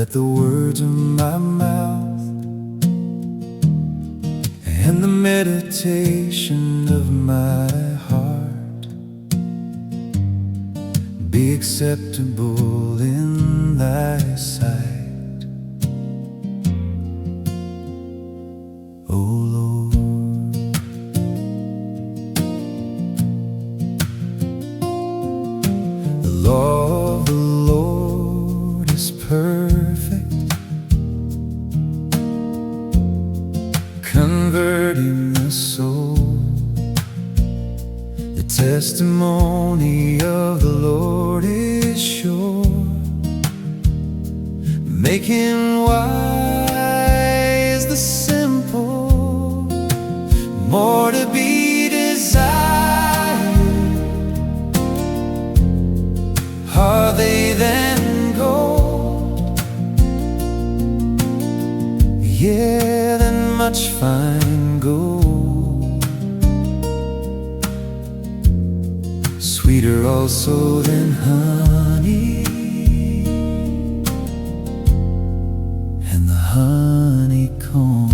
Let the words of my mouth and the meditation of my heart be acceptable in thy sight, O Lord. The law of the Lord is perfect, converting the soul. The testimony of the Lord is sure, making wise the simple. More to be desired are they than gold, yeah, than much fine gold. Sweeter also than honey and the honeycomb.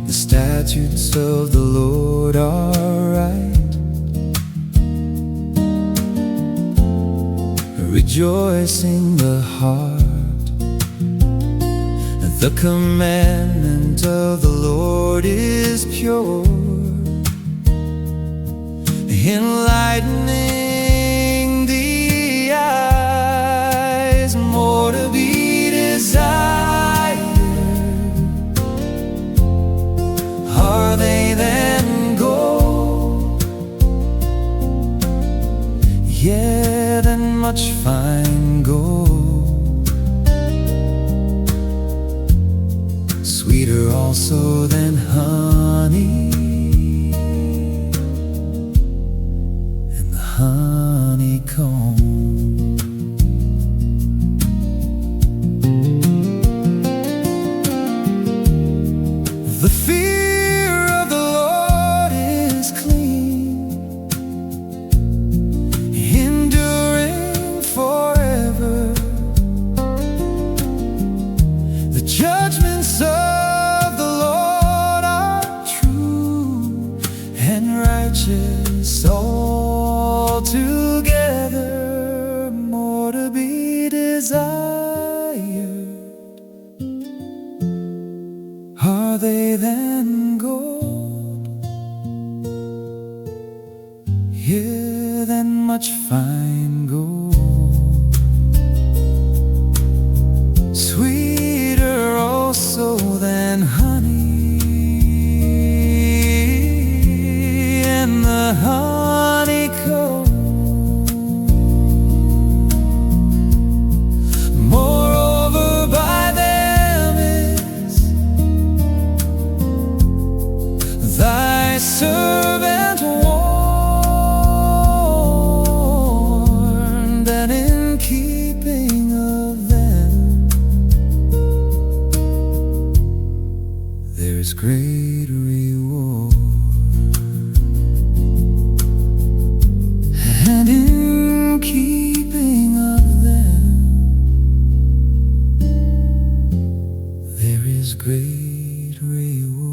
The statutes of the Lord are right, rejoicing the heart. The commandment of the Lord is pure, enlightening the eyes. More to be desired are they than gold, yeah, than much fine gold. Sweeter also than honey and the honeycomb. The fear of the Lord is clean, enduring forever. The judgments of the Lord are true and righteous altogether. More to be desired are they than gold, yeah, than much fine gold. Sweeter also than honey and the honeycomb. Moreover, by them is thy servant warned, and in keeping of them there is great reward. And in keeping of them there is great reward.